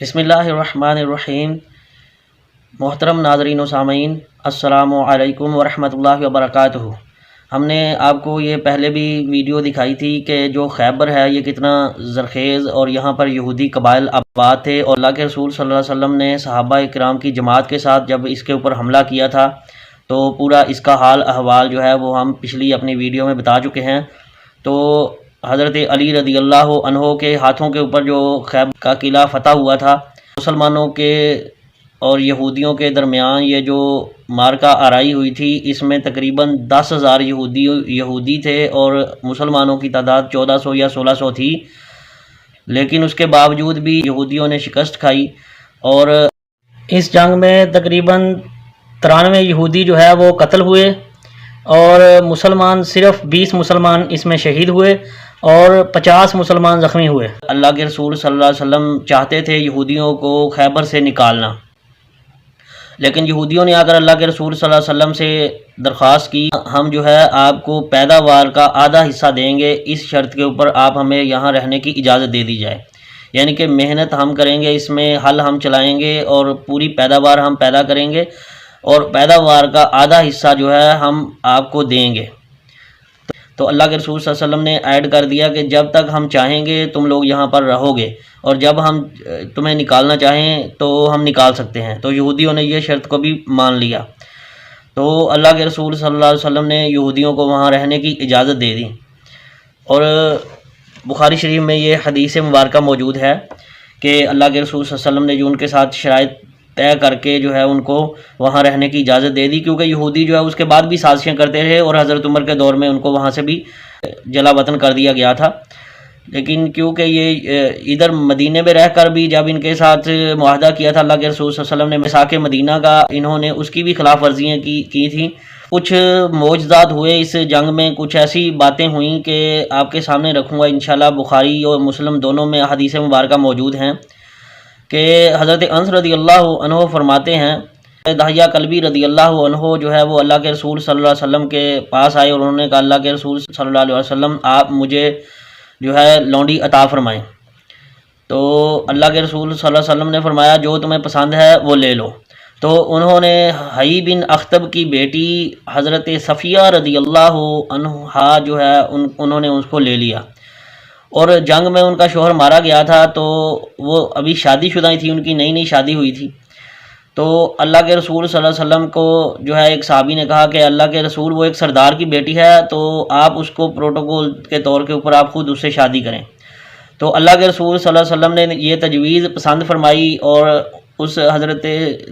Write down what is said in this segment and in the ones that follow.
بسم اللہ الرحمن الرحیم۔ محترم ناظرین و سامعین، السلام علیکم ورحمۃ اللہ وبرکاتہ۔ ہم نے آپ کو یہ پہلے بھی ویڈیو دکھائی تھی کہ جو خیبر ہے یہ کتنا زرخیز اور یہاں پر یہودی قبائل آباد تھے، اور اللہ کے رسول صلی اللہ علیہ وسلم نے صحابہ کرام کی جماعت کے ساتھ جب اس کے اوپر حملہ کیا تھا تو پورا اس کا حال احوال جو ہے وہ ہم پچھلی اپنی ویڈیو میں بتا چکے ہیں۔ تو حضرت علی رضی اللہ عنہ کے ہاتھوں کے اوپر جو خیبر کا قلعہ فتح ہوا تھا، مسلمانوں کے اور یہودیوں کے درمیان یہ جو مارکہ آرائی ہوئی تھی، اس میں تقریباً 10,000 یہودی تھے اور مسلمانوں کی تعداد 1400 یا 1600 تھی، لیکن اس کے باوجود بھی یہودیوں نے شکست کھائی اور اس جنگ میں تقریباً 93 یہودی جو ہے وہ قتل ہوئے اور مسلمان صرف 20 مسلمان اس میں شہید ہوئے اور 50 مسلمان زخمی ہوئے۔ اللہ کے رسول صلی اللہ علیہ وسلم چاہتے تھے یہودیوں کو خیبر سے نکالنا، لیکن یہودیوں نے آ کر اللہ کے رسول صلی اللہ علیہ وسلم سے درخواست کی، ہم جو ہے آپ کو پیداوار کا آدھا حصہ دیں گے، اس شرط کے اوپر آپ ہمیں یہاں رہنے کی اجازت دے دی جائے، یعنی کہ محنت ہم کریں گے، اس میں حل ہم چلائیں گے اور پوری پیداوار ہم پیدا کریں گے اور پیداوار کا آدھا حصہ جو ہے ہم آپ کو دیں گے۔ تو اللہ کے رسول صلی اللہ علیہ وسلم نے ایڈ کر دیا کہ جب تک ہم چاہیں گے تم لوگ یہاں پر رہو گے، اور جب ہم تمہیں نکالنا چاہیں تو ہم نکال سکتے ہیں۔ تو یہودیوں نے یہ شرط کو بھی مان لیا، تو اللہ کے رسول صلی اللہ علیہ وسلم نے یہودیوں کو وہاں رہنے کی اجازت دے دی، اور بخاری شریف میں یہ حدیث مبارکہ موجود ہے کہ اللہ کے رسول صلی اللہ علیہ وسلم نے جو ان کے ساتھ شرائط طے کر کے جو ہے ان کو وہاں رہنے کی اجازت دے دی، کیونکہ یہودی جو ہے اس کے بعد بھی سازشیں کرتے رہے اور حضرت عمر کے دور میں ان کو وہاں سے بھی جلا وطن کر دیا گیا تھا، لیکن کیونکہ یہ ادھر مدینے میں رہ کر بھی جب ان کے ساتھ معاہدہ کیا تھا اللہ کے رسول صلی اللہ علیہ وسلم نے میثاق مدینہ کا، انہوں نے اس کی بھی خلاف ورزیاں کی تھیں۔ کچھ معجزات ہوئے اس جنگ میں، کچھ ایسی باتیں ہوئیں کہ آپ کے سامنے رکھوں گا انشاءاللہ۔ بخاری اور مسلم دونوں میں حدیث مبارکہ موجود ہیں کہ حضرت انس رضی اللہ عنہ فرماتے ہیں، دحیہ کلبی رضی اللہ عنہ جو ہے وہ اللہ کے رسول صلی اللہ علیہ وسلم کے پاس آئے اور انہوں نے کہا اللہ کے رسول صلی اللہ علیہ وسلم آپ مجھے جو ہے لونڈی عطا فرمائیں۔ تو اللہ کے رسول صلی اللہ علیہ وسلم نے فرمایا جو تمہیں پسند ہے وہ لے لو۔ تو انہوں نے حیی بن اخطب کی بیٹی حضرت صفیہ رضی اللہ عنہا جو ہے انہوں نے اس کو لے لیا، اور جنگ میں ان کا شوہر مارا گیا تھا، تو وہ ابھی شادی شدہ تھی، ان کی نئی شادی ہوئی تھی۔ تو اللہ کے رسول صلی اللہ علیہ وسلم کو جو ہے ایک صحابی نے کہا کہ اللہ کے رسول وہ ایک سردار کی بیٹی ہے، تو آپ اس کو پروٹوکول کے طور کے اوپر آپ خود اس سے شادی کریں۔ تو اللہ کے رسول صلی اللہ علیہ وسلم نے یہ تجویز پسند فرمائی اور اس حضرت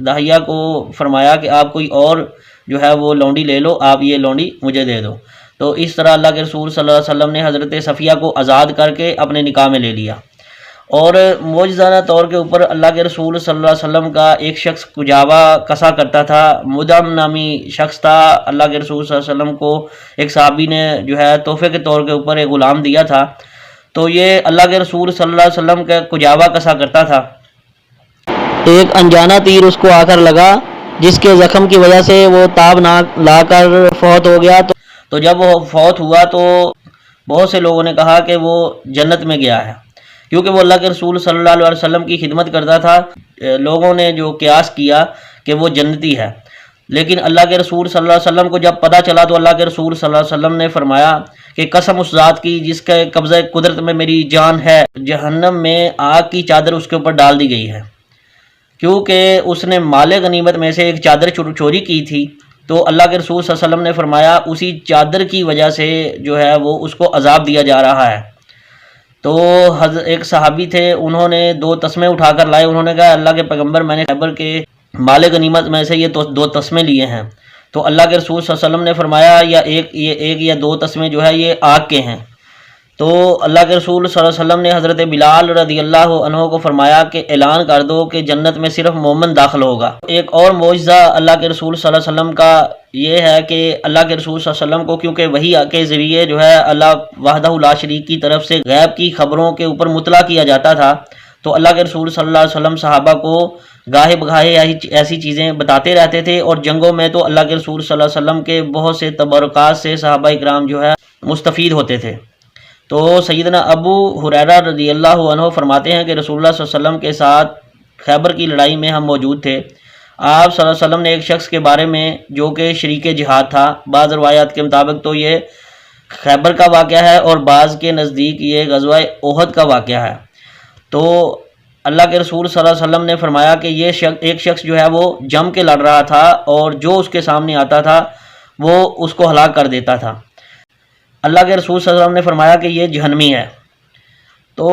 دحیہ کو فرمایا کہ آپ کوئی اور جو ہے وہ لونڈی لے لو، آپ یہ لونڈی مجھے دے دو۔ تو اس طرح اللہ کے رسول صلی اللہ علیہ وسلم نے حضرت صفیہ کو آزاد کر کے اپنے نکاح میں لے لیا، اور معجزانہ طور کے اوپر اللہ کے رسول صلی اللہ علیہ وسلم کا ایک شخص کجاوا کسا کرتا تھا، مدم نامی شخص تھا۔ اللہ کے رسول صلی اللہ علیہ وسلم کو ایک صحابی نے جو ہے تحفے کے طور کے اوپر ایک غلام دیا تھا، تو یہ اللہ کے رسول صلی اللہ علیہ وسلم کا کجاوا کسا کرتا تھا۔ ایک انجانہ تیر اس کو آ کر لگا، جس کے زخم کی وجہ سے وہ تاب نہ لا کر فوت ہو گیا۔ تو جب وہ فوت ہوا تو بہت سے لوگوں نے کہا کہ وہ جنت میں گیا ہے، کیونکہ وہ اللہ کے رسول صلی اللہ علیہ وسلم کی خدمت کرتا تھا۔ لوگوں نے جو قیاس کیا کہ وہ جنتی ہے، لیکن اللہ کے رسول صلی اللہ علیہ وسلم کو جب پتہ چلا تو اللہ کے رسول صلی اللہ علیہ وسلم نے فرمایا کہ قسم اس ذات کی جس کے قبضہ قدرت میں میری جان ہے، جہنم میں آگ کی چادر اس کے اوپر ڈال دی گئی ہے، کیونکہ اس نے مال غنیمت میں سے ایک چادر چوری کی تھی۔ تو اللہ کے رسول صلی اللہ علیہ وسلم نے فرمایا اسی چادر کی وجہ سے جو ہے وہ اس کو عذاب دیا جا رہا ہے۔ تو ایک صحابی تھے، انہوں نے 2 تسمے اٹھا کر لائے، انہوں نے کہا اللہ کے پیغمبر میں نے خیبر کے مال غنیمت میں سے یہ 2 تسمے لیے ہیں۔ تو اللہ کے رسول صلی اللہ علیہ وسلم نے فرمایا ایک یا 2 تسمے جو ہے یہ آگ کے ہیں۔ تو اللہ کے رسول صلی اللہ علیہ وسلم نے حضرت بلال رضی اللہ عنہ کو فرمایا کہ اعلان کر دو کہ جنت میں صرف مومن داخل ہوگا۔ ایک اور معجزہ اللہ کے رسول صلی اللہ علیہ وسلم کا یہ ہے کہ اللہ کے رسول صلی اللہ علیہ وسلم کو کیونکہ وحی کے ذریعے جو ہے اللہ وحدہ لا شریک کی طرف سے غیب کی خبروں کے اوپر مطلع کیا جاتا تھا، تو اللہ کے رسول صلی اللہ علیہ وسلم صحابہ کو گاہے بگاہے ایسی چیزیں بتاتے رہتے تھے، اور جنگوں میں تو اللہ کے رسول صلی اللہ علیہ وسلم کے بہت سے تبرکات سے صحابہ اکرام جو ہے مستفید ہوتے تھے۔ تو سیدنا ابو ہریرہ رضی اللہ عنہ فرماتے ہیں کہ رسول اللہ صلی اللہ علیہ وسلم کے ساتھ خیبر کی لڑائی میں ہم موجود تھے۔ آپ صلی اللہ علیہ وسلم نے ایک شخص کے بارے میں جو کہ شریک جہاد تھا، بعض روایات کے مطابق تو یہ خیبر کا واقعہ ہے اور بعض کے نزدیک یہ غزوہ احد کا واقعہ ہے۔ تو اللہ کے رسول صلی اللہ علیہ وسلم نے فرمایا کہ یہ ایک شخص جو ہے وہ جم کے لڑ رہا تھا اور جو اس کے سامنے آتا تھا وہ اس کو ہلاک کر دیتا تھا۔ اللہ کے رسول صلی اللہ علیہ وسلم نے فرمایا کہ یہ جہنمی ہے۔ تو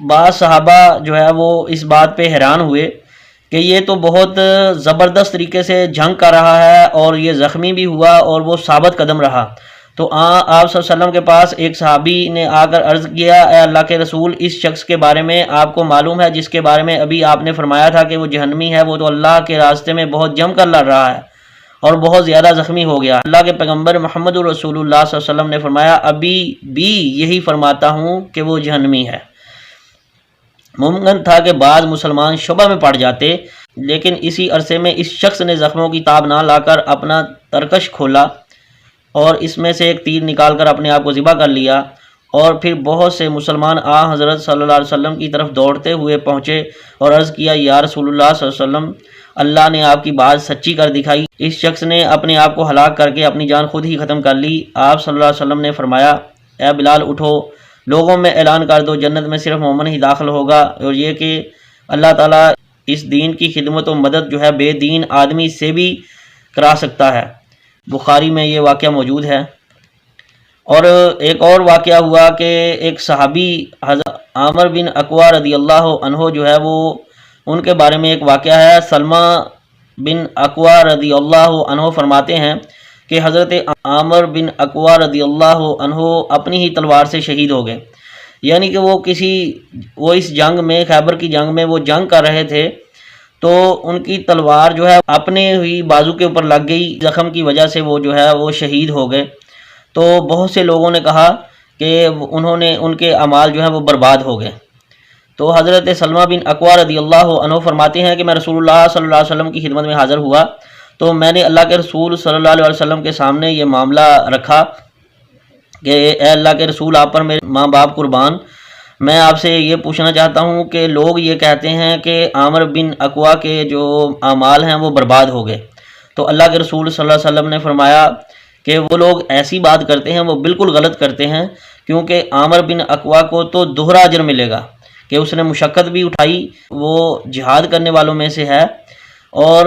بعض صحابہ جو ہے وہ اس بات پہ حیران ہوئے کہ یہ تو بہت زبردست طریقے سے جنگ کر رہا ہے اور یہ زخمی بھی ہوا اور وہ ثابت قدم رہا۔ تو آپ صلی اللہ علیہ وسلم کے پاس ایک صحابی نے آ کر عرض کیا، اے اللہ کے رسول، اس شخص کے بارے میں آپ کو معلوم ہے جس کے بارے میں ابھی آپ نے فرمایا تھا کہ وہ جہنمی ہے، وہ تو اللہ کے راستے میں بہت جم کر لڑ رہا ہے اور بہت زیادہ زخمی ہو گیا۔ اللہ کے پیغمبر محمد رسول اللہ صلی اللہ علیہ وسلم نے فرمایا، ابھی بھی یہی فرماتا ہوں کہ وہ جہنمی ہے۔ ممکن تھا کہ بعض مسلمان شبہ میں پڑ جاتے، لیکن اسی عرصے میں اس شخص نے زخموں کی تاب نہ لا کر اپنا ترکش کھولا اور اس میں سے ایک تیر نکال کر اپنے آپ کو ذبح کر لیا، اور پھر بہت سے مسلمان حضرت صلی اللہ علیہ وسلم کی طرف دوڑتے ہوئے پہنچے اور عرض کیا، یا رسول اللہ صلی اللہ علیہ وسلم، اللہ نے آپ کی بات سچی کر دکھائی، اس شخص نے اپنے آپ کو ہلاک کر کے اپنی جان خود ہی ختم کر لی۔ آپ صلی اللہ علیہ وسلم نے فرمایا، اے بلال اٹھو، لوگوں میں اعلان کر دو جنت میں صرف مومن ہی داخل ہوگا، اور یہ کہ اللہ تعالیٰ اس دین کی خدمت و مدد جو ہے بے دین آدمی سے بھی کرا سکتا ہے۔ بخاری میں یہ واقعہ موجود ہے۔ اور ایک اور واقعہ ہوا کہ ایک صحابی حضرت عامر بن اقوا رضی اللہ عنہ جو ہے وہ ان کے بارے میں ایک واقعہ ہے۔ سلمہ بن اقوا رضی اللہ عنہ فرماتے ہیں کہ حضرت عامر بن اقوا رضی اللہ عنہ اپنی ہی تلوار سے شہید ہو گئے، یعنی کہ وہ اس جنگ میں، خیبر کی جنگ میں وہ جنگ کر رہے تھے، تو ان کی تلوار جو ہے اپنے ہی بازو کے اوپر لگ گئی، زخم کی وجہ سے وہ جو ہے وہ شہید ہو گئے۔ تو بہت سے لوگوں نے کہا کہ ان کے اعمال جو ہے وہ برباد ہو گئے۔ تو حضرت سلمہ بن اقوا رضی اللہ عنہ فرماتے ہیں کہ میں رسول اللہ صلی اللہ علیہ وسلم کی خدمت میں حاضر ہوا، تو میں نے اللہ کے رسول صلی اللہ علیہ وسلم کے سامنے یہ معاملہ رکھا کہ اے اللہ کے رسول، آپ پر میرے ماں باپ قربان، میں آپ سے یہ پوچھنا چاہتا ہوں کہ لوگ یہ کہتے ہیں کہ عامر بن اقوا کے جو اعمال ہیں وہ برباد ہو گئے۔ تو اللہ کے رسول صلی اللہ علیہ وسلم نے فرمایا کہ وہ لوگ ایسی بات کرتے ہیں وہ بالکل غلط کرتے ہیں، کیونکہ عامر بن اقوا کو تو دوہرا اجر ملے گا کہ اس نے مشقت بھی اٹھائی، وہ جہاد کرنے والوں میں سے ہے اور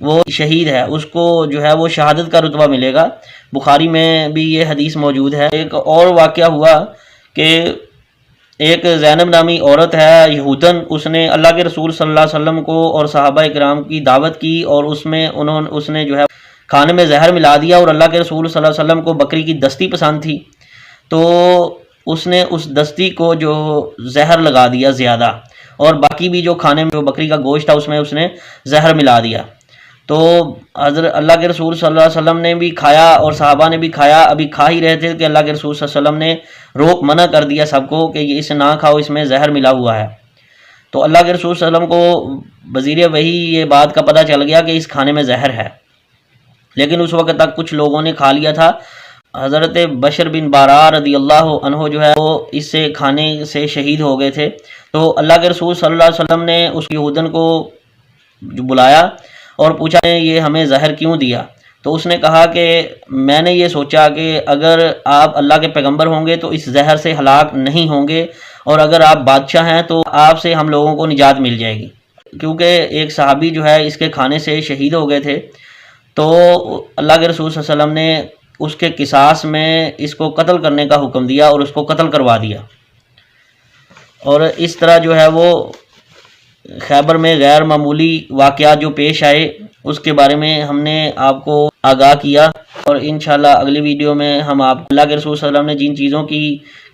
وہ شہید ہے، اس کو جو ہے وہ شہادت کا رتبہ ملے گا۔ بخاری میں بھی یہ حدیث موجود ہے۔ ایک اور واقعہ ہوا کہ ایک زینب نامی عورت ہے یہودن، اس نے اللہ کے رسول صلی اللہ علیہ وسلم کو اور صحابہ کرام کی دعوت کی، اور اس نے جو ہے کھانے میں زہر ملا دیا، اور اللہ کے رسول صلی اللہ علیہ وسلم کو بکری کی دستی پسند تھی، تو اس نے اس دستی کو جو زہر لگا دیا زیادہ، اور باقی بھی جو کھانے میں جو بکری کا گوشت تھا اس نے زہر ملا دیا۔ تو حضرت اللہ کے رسول صلی اللہ علیہ وسلم نے بھی کھایا اور صحابہ نے بھی کھایا، ابھی کھا ہی رہے تھے کہ اللہ کے رسول صلی اللہ علیہ وسلم نے منع کر دیا سب کو کہ اسے نہ کھاؤ، اس میں زہر ملا ہوا ہے۔ تو اللہ کے رسول صلی اللہ علیہ وسلم کو بذریعہ وحی یہ بات کا پتہ چل گیا کہ اس کھانے میں زہر ہے، لیکن اس وقت تک کچھ لوگوں نے کھا لیا تھا۔ حضرت بشر بن بارا رضی اللہ عنہ جو ہے وہ اس سے کھانے سے شہید ہو گئے تھے۔ تو اللہ کے رسول صلی اللہ علیہ وسلم نے اس یہودن کو بلایا اور پوچھا یہ ہمیں زہر کیوں دیا؟ تو اس نے کہا کہ میں نے یہ سوچا کہ اگر آپ اللہ کے پیغمبر ہوں گے تو اس زہر سے ہلاک نہیں ہوں گے، اور اگر آپ بادشاہ ہیں تو آپ سے ہم لوگوں کو نجات مل جائے گی، کیونکہ ایک صحابی جو ہے اس کے کھانے سے شہید ہو گئے تھے۔ تو اللہ کے رسول صلی اللہ علیہ وسلم نے اس کے قصاص میں اس کو قتل کرنے کا حکم دیا اور اس کو قتل کروا دیا۔ اور اس طرح جو ہے وہ خیبر میں غیر معمولی واقعات جو پیش آئے اس کے بارے میں ہم نے آپ کو آگاہ کیا، اور انشاءاللہ اگلی ویڈیو میں ہم آپ اللہ کے رسول صلی اللہ علیہ وسلم نے جن چیزوں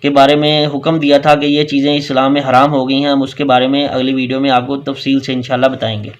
کے بارے میں حکم دیا تھا کہ یہ چیزیں اسلام میں حرام ہو گئی ہیں، ہم اس کے بارے میں اگلی ویڈیو میں آپ کو تفصیل سے انشاءاللہ بتائیں گے۔